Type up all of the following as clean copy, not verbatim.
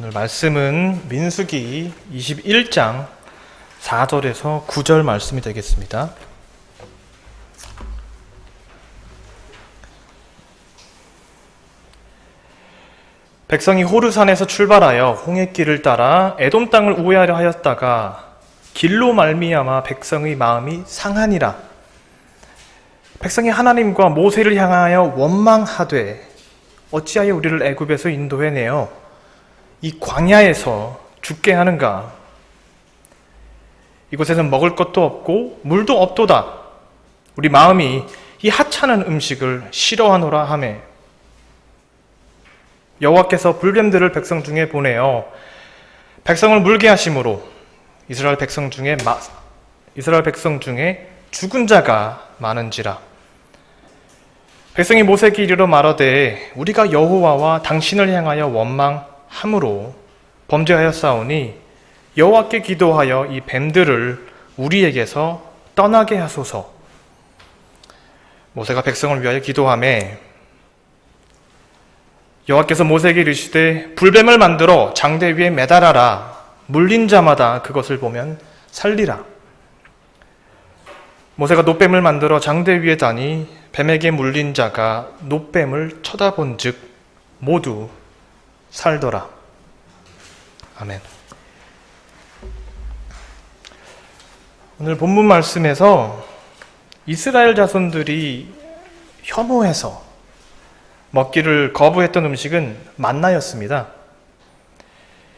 오늘 말씀은 민수기 21장 4절에서 9절 말씀이 되겠습니다. 백성이 호르산에서 출발하여 홍해길을 따라 에돔 땅을 우회하려 하였다가 길로 말미암아 백성의 마음이 상하니라. 백성이 하나님과 모세를 향하여 원망하되 어찌하여 우리를 애굽에서 인도해내어 이 광야에서 죽게 하는가? 이곳에는 먹을 것도 없고 물도 없도다. 우리 마음이 이 하찮은 음식을 싫어하노라 하매 여호와께서 불뱀들을 백성 중에 보내어 백성을 물게 하심으로 이스라엘 백성 중에 죽은 자가 많은지라. 백성이 모세에게 이르러 말하되 우리가 여호와와 당신을 향하여 원망함으로 범죄하였사오니 여호와께 기도하여 이 뱀들을 우리에게서 떠나게 하소서. 모세가 백성을 위하여 기도하매 여호와께서 모세에게 이르시되 불뱀을 만들어 장대 위에 매달아라. 물린 자마다 그것을 보면 살리라. 모세가 놋뱀을 만들어 장대 위에 다니 뱀에게 물린 자가 놋뱀을 쳐다본 즉 모두 살더라. 아멘. 오늘 본문 말씀에서 이스라엘 자손들이 혐오해서 먹기를 거부했던 음식은 만나였습니다.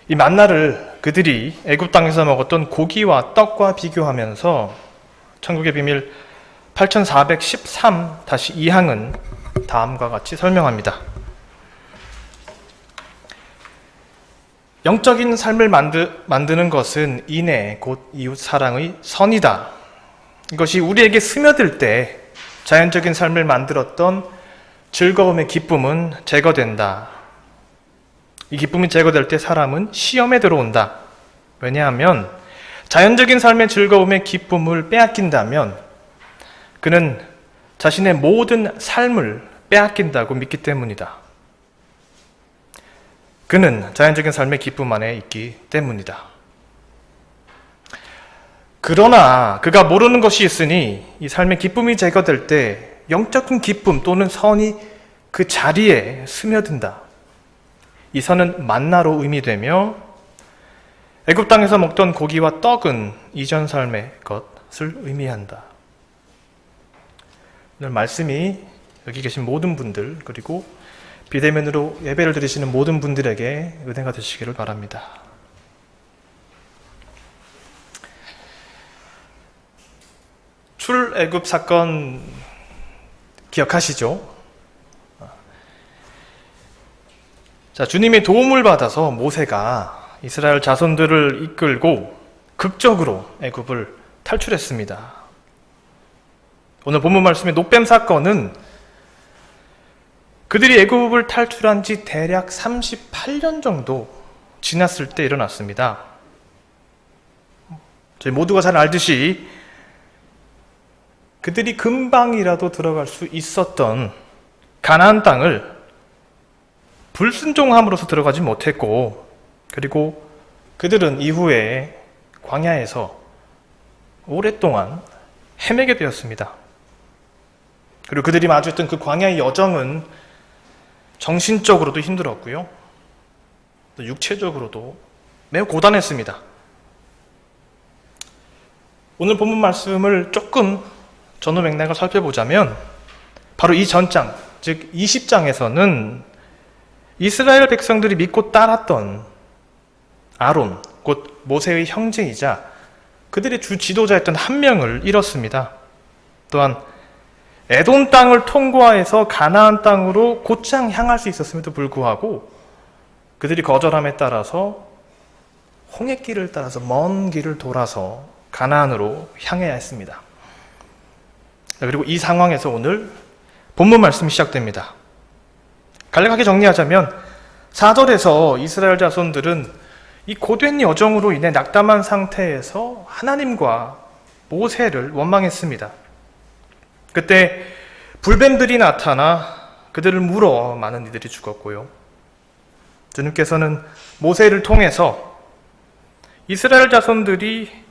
이 만나를 그들이 애굽 땅에서 먹었던 고기와 떡과 비교하면서 천국의 비밀 8413-2항은 다음과 같이 설명합니다. 영적인 삶을 만드는 것은 인애 곧 이웃 사랑의 선이다. 이것이 우리에게 스며들 때 자연적인 삶을 만들었던 즐거움의 기쁨은 제거된다. 이 기쁨이 제거될 때 사람은 시험에 들어온다. 왜냐하면 자연적인 삶의 즐거움의 기쁨을 빼앗긴다면 그는 자신의 모든 삶을 빼앗긴다고 믿기 때문이다. 그는 자연적인 삶의 기쁨 안에 있기 때문이다. 그러나 그가 모르는 것이 있으니 이 삶의 기쁨이 제거될 때 영적인 기쁨 또는 선이 그 자리에 스며든다. 이 선은 만나로 의미되며 애굽 땅에서 먹던 고기와 떡은 이전 삶의 것을 의미한다. 오늘 말씀이 여기 계신 모든 분들 그리고 비대면으로 예배를 드리시는 모든 분들에게 은혜가 되시기를 바랍니다. 출애굽 사건 기억하시죠? 자, 주님의 도움을 받아서 모세가 이스라엘 자손들을 이끌고 극적으로 애굽을 탈출했습니다. 오늘 본문 말씀의 놋뱀 사건은 그들이 애굽을 탈출한 지 대략 38년 정도 지났을 때 일어났습니다. 저희 모두가 잘 알듯이 그들이 금방이라도 들어갈 수 있었던 가나안 땅을 불순종함으로써 들어가지 못했고, 그리고 그들은 이후에 광야에서 오랫동안 헤매게 되었습니다. 그리고 그들이 마주했던 그 광야의 여정은 정신적으로도 힘들었고요, 또 육체적으로도 매우 고단했습니다. 오늘 본문 말씀을 조금 전후 맥락을 살펴보자면 바로 이 전장, 즉 20장에서는 이스라엘 백성들이 믿고 따랐던 아론, 곧 모세의 형제이자 그들의 주 지도자였던 한 명을 잃었습니다. 또한 에돔 땅을 통과해서 가나안 땅으로 곧장 향할 수 있었음에도 불구하고 그들이 거절함에 따라서 홍해길을 따라서 먼 길을 돌아서 가나안으로 향해야 했습니다. 그리고 이 상황에서 오늘 본문 말씀이 시작됩니다. 간략하게 정리하자면 4절에서 이스라엘 자손들은 이 고된 여정으로 인해 낙담한 상태에서 하나님과 모세를 원망했습니다. 그때 불뱀들이 나타나 그들을 물어 많은 이들이 죽었고요. 주님께서는 모세를 통해서 이스라엘 자손들이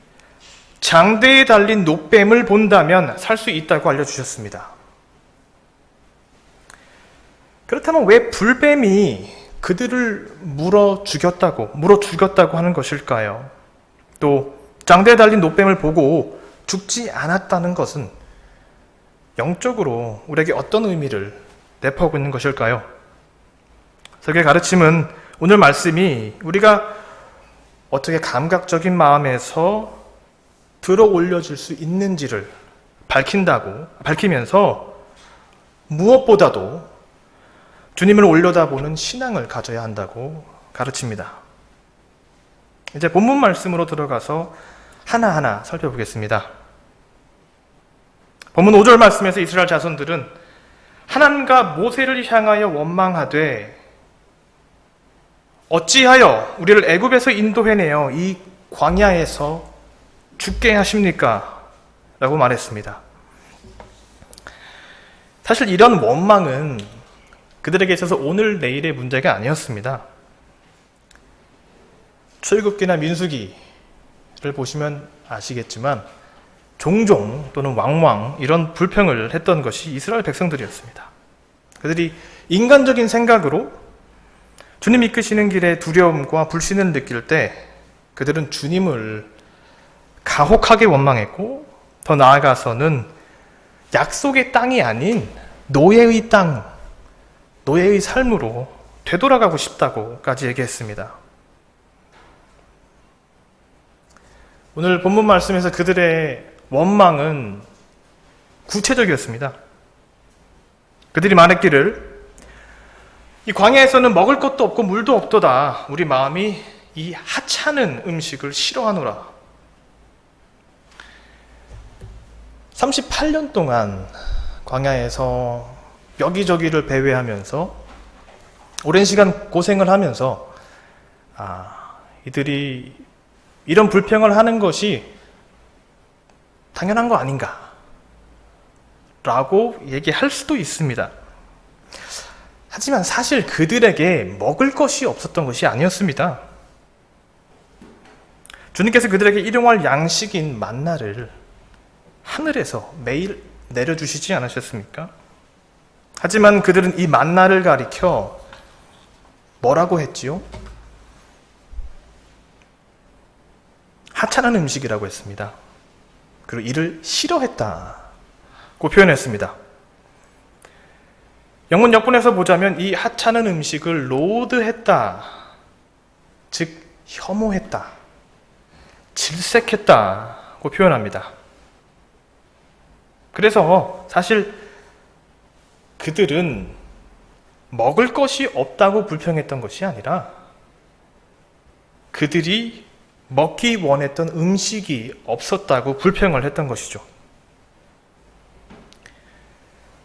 장대에 달린 놋뱀을 본다면 살 수 있다고 알려주셨습니다. 그렇다면 왜 불뱀이 그들을 물어 죽였다고 하는 것일까요? 또 장대에 달린 놋뱀을 보고 죽지 않았다는 것은 영적으로 우리에게 어떤 의미를 내포하고 있는 것일까요? 설교의 가르침은 오늘 말씀이 우리가 어떻게 감각적인 마음에서 들어 올려질 수 있는지를 밝히면서 무엇보다도 주님을 올려다보는 신앙을 가져야 한다고 가르칩니다. 이제 본문 말씀으로 들어가서 하나하나 살펴보겠습니다. 본문 5절 말씀에서 이스라엘 자손들은 하나님과 모세를 향하여 원망하되 어찌하여 우리를 애굽에서 인도해내어 이 광야에서 죽게 하십니까? 라고 말했습니다. 사실 이런 원망은 그들에게 있어서 오늘 내일의 문제가 아니었습니다. 출애굽기나 민수기를 보시면 아시겠지만 종종 또는 왕왕 이런 불평을 했던 것이 이스라엘 백성들이었습니다. 그들이 인간적인 생각으로 주님 이끄시는 길에 두려움과 불신을 느낄 때 그들은 주님을 가혹하게 원망했고 더 나아가서는 약속의 땅이 아닌 노예의 땅, 노예의 삶으로 되돌아가고 싶다고까지 얘기했습니다. 오늘 본문 말씀에서 그들의 원망은 구체적이었습니다. 그들이 말했기를 이 광야에서는 먹을 것도 없고 물도 없도다. 우리 마음이 이 하찮은 음식을 싫어하노라. 38년 동안 광야에서 여기저기를 배회하면서 오랜 시간 고생을 하면서 이들이 이런 불평을 하는 것이 당연한 거 아닌가 라고 얘기할 수도 있습니다. 하지만 사실 그들에게 먹을 것이 없었던 것이 아니었습니다. 주님께서 그들에게 일용할 양식인 만나를 하늘에서 매일 내려주시지 않으셨습니까? 하지만 그들은 이 만나를 가리켜 뭐라고 했지요? 하찮은 음식이라고 했습니다. 그리고 이를 싫어했다고 표현했습니다. 영문 역본에서 보자면 이 하찮은 음식을 로드했다, 즉 혐오했다, 질색했다고 표현합니다. 그래서 사실 그들은 먹을 것이 없다고 불평했던 것이 아니라 그들이 먹기 원했던 음식이 없었다고 불평을 했던 것이죠.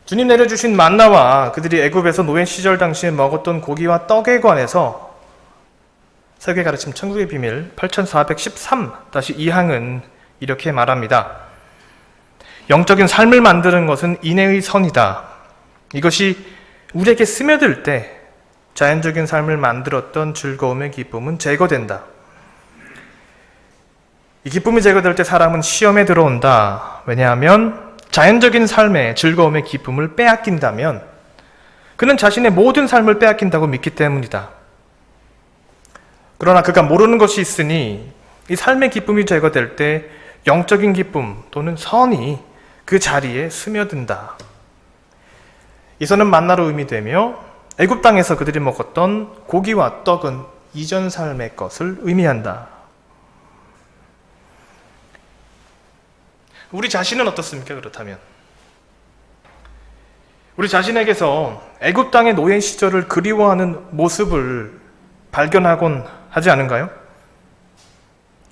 주님 내려주신 만나와 그들이 애굽에서 노예 시절 당시에 먹었던 고기와 떡에 관해서 설교 가르침 천국의 비밀 8413-2항은 이렇게 말합니다. 영적인 삶을 만드는 것은 인애의 선이다. 이것이 우리에게 스며들 때 자연적인 삶을 만들었던 즐거움의 기쁨은 제거된다. 이 기쁨이 제거될 때 사람은 시험에 들어온다. 왜냐하면 자연적인 삶의 즐거움의 기쁨을 빼앗긴다면 그는 자신의 모든 삶을 빼앗긴다고 믿기 때문이다. 그러나 그가 모르는 것이 있으니 이 삶의 기쁨이 제거될 때 영적인 기쁨 또는 선이 그 자리에 스며든다. 이 선은 만나로 의미되며 애굽 땅에서 그들이 먹었던 고기와 떡은 이전 삶의 것을 의미한다. 우리 자신은 어떻습니까? 그렇다면 우리 자신에게서 애굽 땅의 노예 시절을 그리워하는 모습을 발견하곤 하지 않은가요?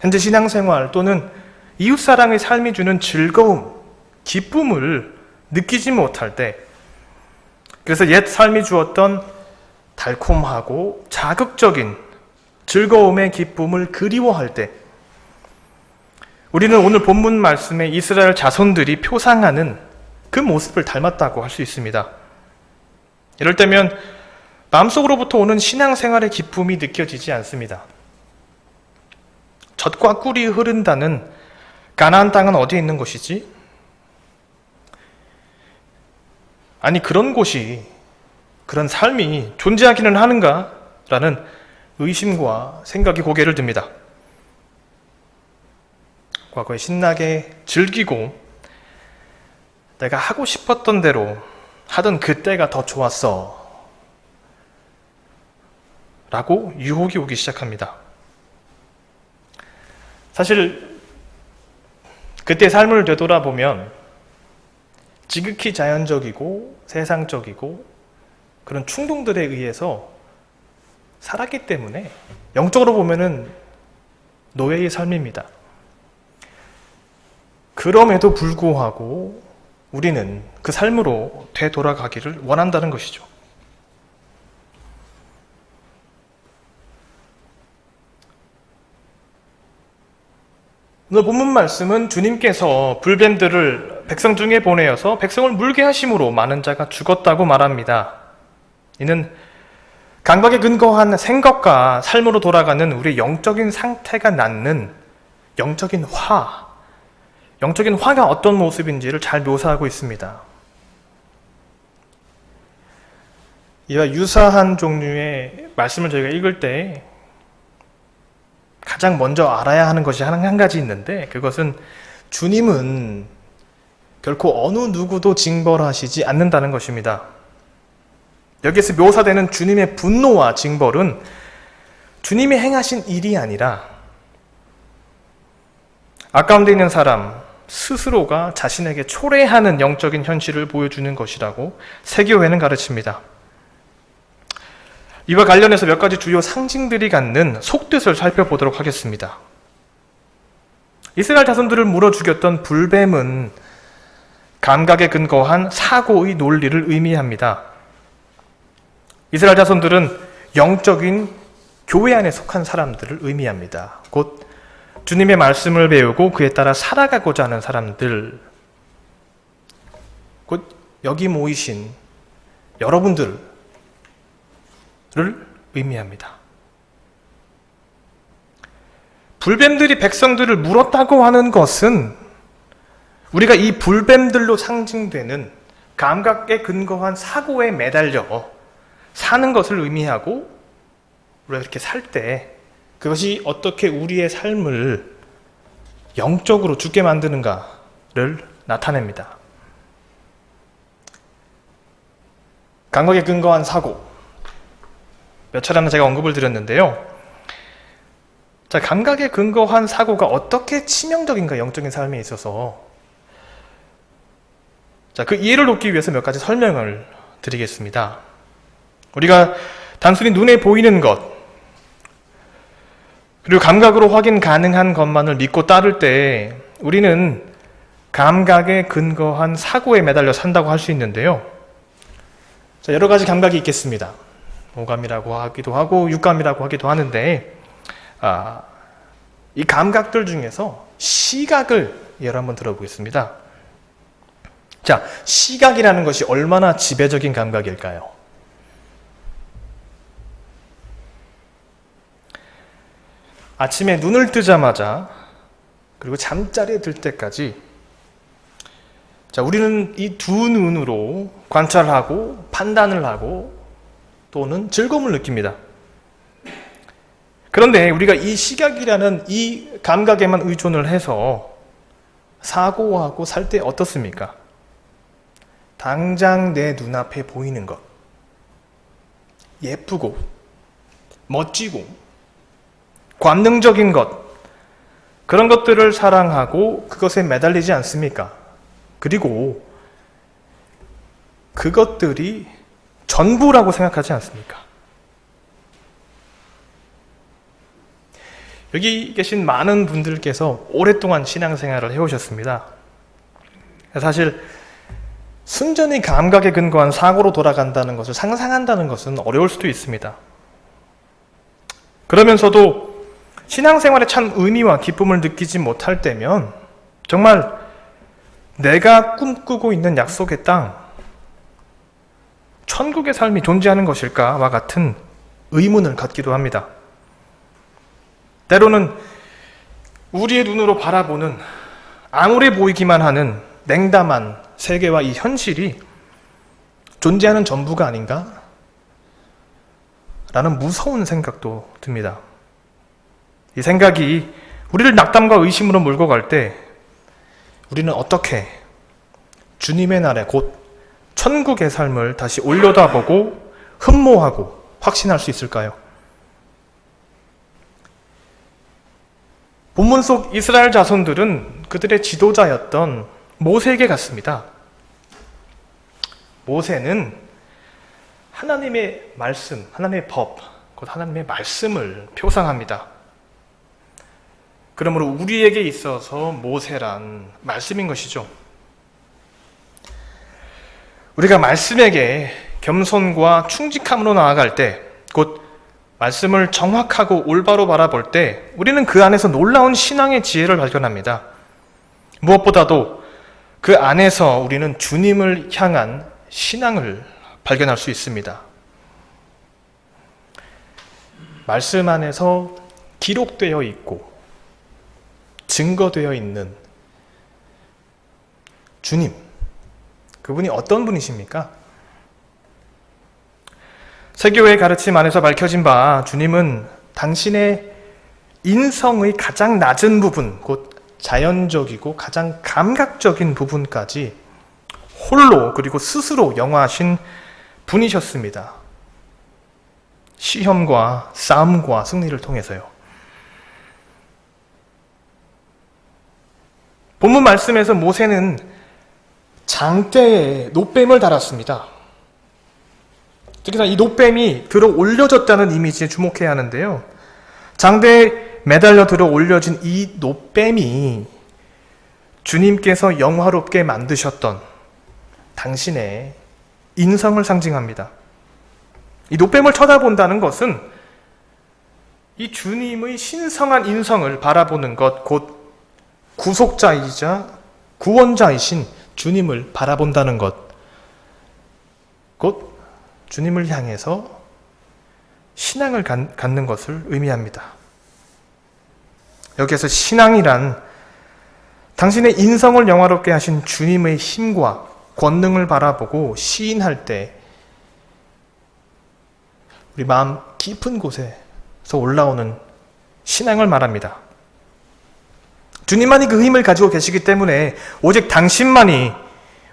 현재 신앙생활 또는 이웃사랑의 삶이 주는 즐거움, 기쁨을 느끼지 못할 때, 그래서 옛 삶이 주었던 달콤하고 자극적인 즐거움의 기쁨을 그리워할 때 우리는 오늘 본문 말씀에 이스라엘 자손들이 표상하는 그 모습을 닮았다고 할 수 있습니다. 이럴 때면 마음속으로부터 오는 신앙생활의 기쁨이 느껴지지 않습니다. 젖과 꿀이 흐른다는 가나안 땅은 어디에 있는 것이지? 아니, 그런 곳이, 그런 삶이 존재하기는 하는가? 라는 의심과 생각이 고개를 듭니다. 과거에 신나게 즐기고 내가 하고 싶었던 대로 하던 그때가 더 좋았어 라고 유혹이 오기 시작합니다. 사실 그때 삶을 되돌아보면 지극히 자연적이고 세상적이고 그런 충동들에 의해서 살았기 때문에 영적으로 보면은 노예의 삶입니다. 그럼에도 불구하고 우리는 그 삶으로 되돌아가기를 원한다는 것이죠. 오늘 본문 말씀은 주님께서 불뱀들을 백성 중에 보내어서 백성을 물게 하심으로 많은 자가 죽었다고 말합니다. 이는 감각에 근거한 생각과 삶으로 돌아가는 우리의 영적인 상태가 낳는 영적인 화가 어떤 모습인지를 잘 묘사하고 있습니다. 이와 유사한 종류의 말씀을 저희가 읽을 때 가장 먼저 알아야 하는 것이 한 가지 있는데, 그것은 주님은 결코 어느 누구도 징벌하시지 않는다는 것입니다. 여기에서 묘사되는 주님의 분노와 징벌은 주님이 행하신 일이 아니라 아까운데 있는 사람 스스로가 자신에게 초래하는 영적인 현실을 보여주는 것이라고 세교회는 가르칩니다. 이와 관련해서 몇 가지 주요 상징들이 갖는 속뜻을 살펴보도록 하겠습니다. 이스라엘 자손들을 물어 죽였던 불뱀은 감각에 근거한 사고의 논리를 의미합니다. 이스라엘 자손들은 영적인 교회 안에 속한 사람들을 의미합니다. 곧 주님의 말씀을 배우고 그에 따라 살아가고자 하는 사람들, 곧 여기 모이신 여러분들을 의미합니다. 불뱀들이 백성들을 물었다고 하는 것은 우리가 이 불뱀들로 상징되는 감각에 근거한 사고에 매달려 사는 것을 의미하고, 우리가 이렇게 살 때 그것이 어떻게 우리의 삶을 영적으로 죽게 만드는가를 나타냅니다. 감각에 근거한 사고, 몇 차례나 제가 언급을 드렸는데요. 자, 감각에 근거한 사고가 어떻게 치명적인가, 영적인 삶에 있어서. 자, 그 이해를 돕기 위해서 몇 가지 설명을 드리겠습니다. 우리가 단순히 눈에 보이는 것, 그리고 감각으로 확인 가능한 것만을 믿고 따를 때 우리는 감각에 근거한 사고에 매달려 산다고 할 수 있는데요. 자, 여러 가지 감각이 있겠습니다. 오감이라고 하기도 하고 육감이라고 하기도 하는데, 이 감각들 중에서 시각을 예로 한번 들어보겠습니다. 자, 시각이라는 것이 얼마나 지배적인 감각일까요? 아침에 눈을 뜨자마자 그리고 잠자리에 들 때까지, 자, 우리는 이 두 눈으로 관찰하고 판단을 하고 또는 즐거움을 느낍니다. 그런데 우리가 이 시각이라는 이 감각에만 의존을 해서 사고하고 살 때 어떻습니까? 당장 내 눈앞에 보이는 것, 예쁘고 멋지고 관능적인 것, 그런 것들을 사랑하고 그것에 매달리지 않습니까? 그리고 그것들이 전부라고 생각하지 않습니까? 여기 계신 많은 분들께서 오랫동안 신앙생활을 해오셨습니다. 사실 순전히 감각에 근거한 사고로 돌아간다는 것을 상상한다는 것은 어려울 수도 있습니다. 그러면서도 신앙생활에 참 의미와 기쁨을 느끼지 못할 때면 정말 내가 꿈꾸고 있는 약속의 땅, 천국의 삶이 존재하는 것일까와 같은 의문을 갖기도 합니다. 때로는 우리의 눈으로 바라보는 암울해 보이기만 하는 냉담한 세계와 이 현실이 존재하는 전부가 아닌가? 라는 무서운 생각도 듭니다. 이 생각이 우리를 낙담과 의심으로 몰고 갈 때 우리는 어떻게 주님의 날에 곧 천국의 삶을 다시 올려다보고 흠모하고 확신할 수 있을까요? 본문 속 이스라엘 자손들은 그들의 지도자였던 모세에게 갔습니다. 모세는 하나님의 말씀, 하나님의 법, 곧 하나님의 말씀을 표상합니다. 그러므로 우리에게 있어서 모세란 말씀인 것이죠. 우리가 말씀에게 겸손과 충직함으로 나아갈 때, 곧 말씀을 정확하고 올바로 바라볼 때 우리는 그 안에서 놀라운 신앙의 지혜를 발견합니다. 무엇보다도 그 안에서 우리는 주님을 향한 신앙을 발견할 수 있습니다. 말씀 안에서 기록되어 있고 증거되어 있는 주님, 그분이 어떤 분이십니까? 세교회의 가르침 안에서 밝혀진 바 주님은 당신의 인성의 가장 낮은 부분, 곧 자연적이고 가장 감각적인 부분까지 홀로 그리고 스스로 영화하신 분이셨습니다. 시험과 싸움과 승리를 통해서요. 본문 말씀에서 모세는 장대에 놋뱀을 달았습니다. 특히나 이 놋뱀이 들어 올려졌다는 이미지에 주목해야 하는데요. 장대에 매달려 들어 올려진 이 놋뱀이 주님께서 영화롭게 만드셨던 당신의 인성을 상징합니다. 이 놋뱀을 쳐다본다는 것은 이 주님의 신성한 인성을 바라보는 것, 곧 구속자이자 구원자이신 주님을 바라본다는 것, 곧 주님을 향해서 신앙을 갖는 것을 의미합니다. 여기에서 신앙이란 당신의 인성을 영화롭게 하신 주님의 힘과 권능을 바라보고 시인할 때 우리 마음 깊은 곳에서 올라오는 신앙을 말합니다. 주님만이 그 힘을 가지고 계시기 때문에 오직 당신만이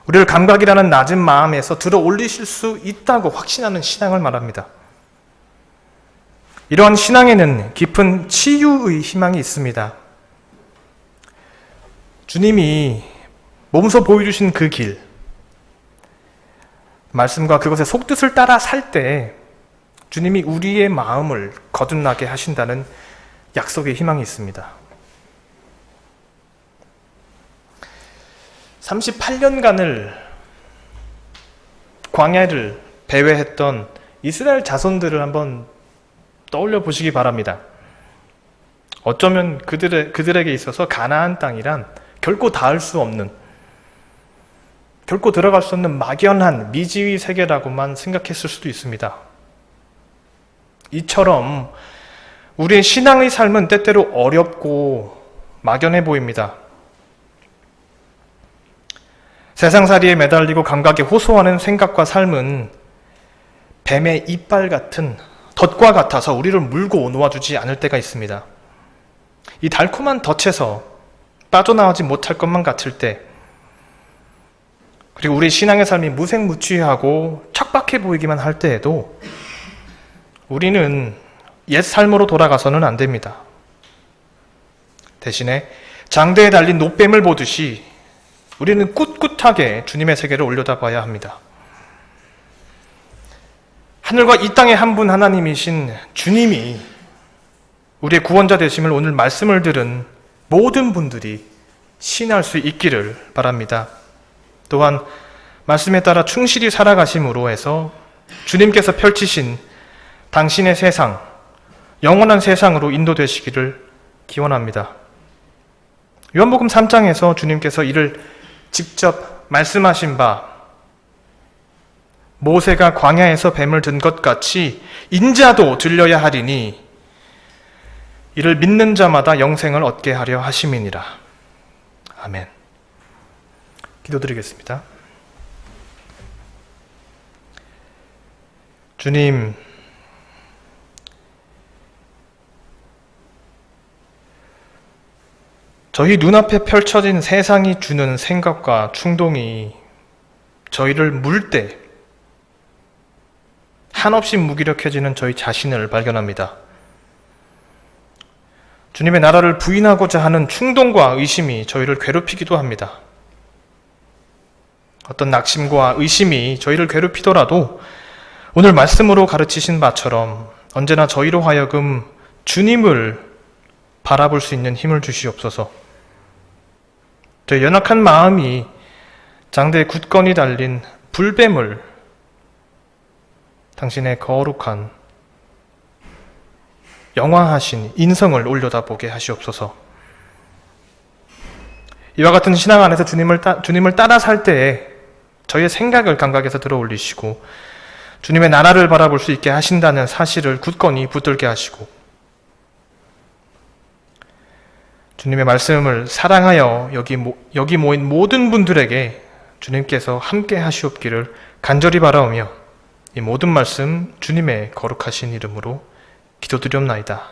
우리를 감각이라는 낮은 마음에서 들어 올리실 수 있다고 확신하는 신앙을 말합니다. 이러한 신앙에는 깊은 치유의 희망이 있습니다. 주님이 몸소 보여주신 그 길, 말씀과 그것의 속뜻을 따라 살 때 주님이 우리의 마음을 거듭나게 하신다는 약속의 희망이 있습니다. 38년간을 광야를 배회했던 이스라엘 자손들을 한번 떠올려 보시기 바랍니다. 어쩌면 그들에게 있어서 가나안 땅이란 결코 닿을 수 없는, 결코 들어갈 수 없는 막연한 미지의 세계라고만 생각했을 수도 있습니다. 이처럼 우리의 신앙의 삶은 때때로 어렵고 막연해 보입니다. 세상살이에 매달리고 감각에 호소하는 생각과 삶은 뱀의 이빨 같은 덫과 같아서 우리를 물고 놓아주지 않을 때가 있습니다. 이 달콤한 덫에서 빠져나오지 못할 것만 같을 때, 그리고 우리 신앙의 삶이 무색무취하고 척박해 보이기만 할 때에도 우리는 옛 삶으로 돌아가서는 안 됩니다. 대신에 장대에 달린 놋뱀을 보듯이 우리는 꿋꿋하게 주님의 세계를 올려다봐야 합니다. 하늘과 이 땅의 한 분 하나님이신 주님이 우리의 구원자 되심을 오늘 말씀을 들은 모든 분들이 신할 수 있기를 바랍니다. 또한 말씀에 따라 충실히 살아가심으로 해서 주님께서 펼치신 당신의 세상, 영원한 세상으로 인도되시기를 기원합니다. 요한복음 3장에서 주님께서 이를 직접 말씀하신 바 모세가 광야에서 뱀을 든 것 같이 인자도 들려야 하리니 이를 믿는 자마다 영생을 얻게 하려 하심이니라. 아멘. 기도드리겠습니다. 주님, 저희 눈앞에 펼쳐진 세상이 주는 생각과 충동이 저희를 물 때 한없이 무기력해지는 저희 자신을 발견합니다. 주님의 나라를 부인하고자 하는 충동과 의심이 저희를 괴롭히기도 합니다. 어떤 낙심과 의심이 저희를 괴롭히더라도 오늘 말씀으로 가르치신 바처럼 언제나 저희로 하여금 주님을 바라볼 수 있는 힘을 주시옵소서. 저희 연약한 마음이 장대에 굳건히 달린 불뱀을 당신의 거룩한 영화하신 인성을 올려다보게 하시옵소서. 이와 같은 신앙 안에서 주님을 따라 살 때에 저희의 생각을 감각에서 들어 올리시고 주님의 나라를 바라볼 수 있게 하신다는 사실을 굳건히 붙들게 하시고 주님의 말씀을 사랑하여 여기 모인 모든 분들에게 주님께서 함께 하시옵기를 간절히 바라오며 이 모든 말씀 주님의 거룩하신 이름으로 기도드리옵나이다.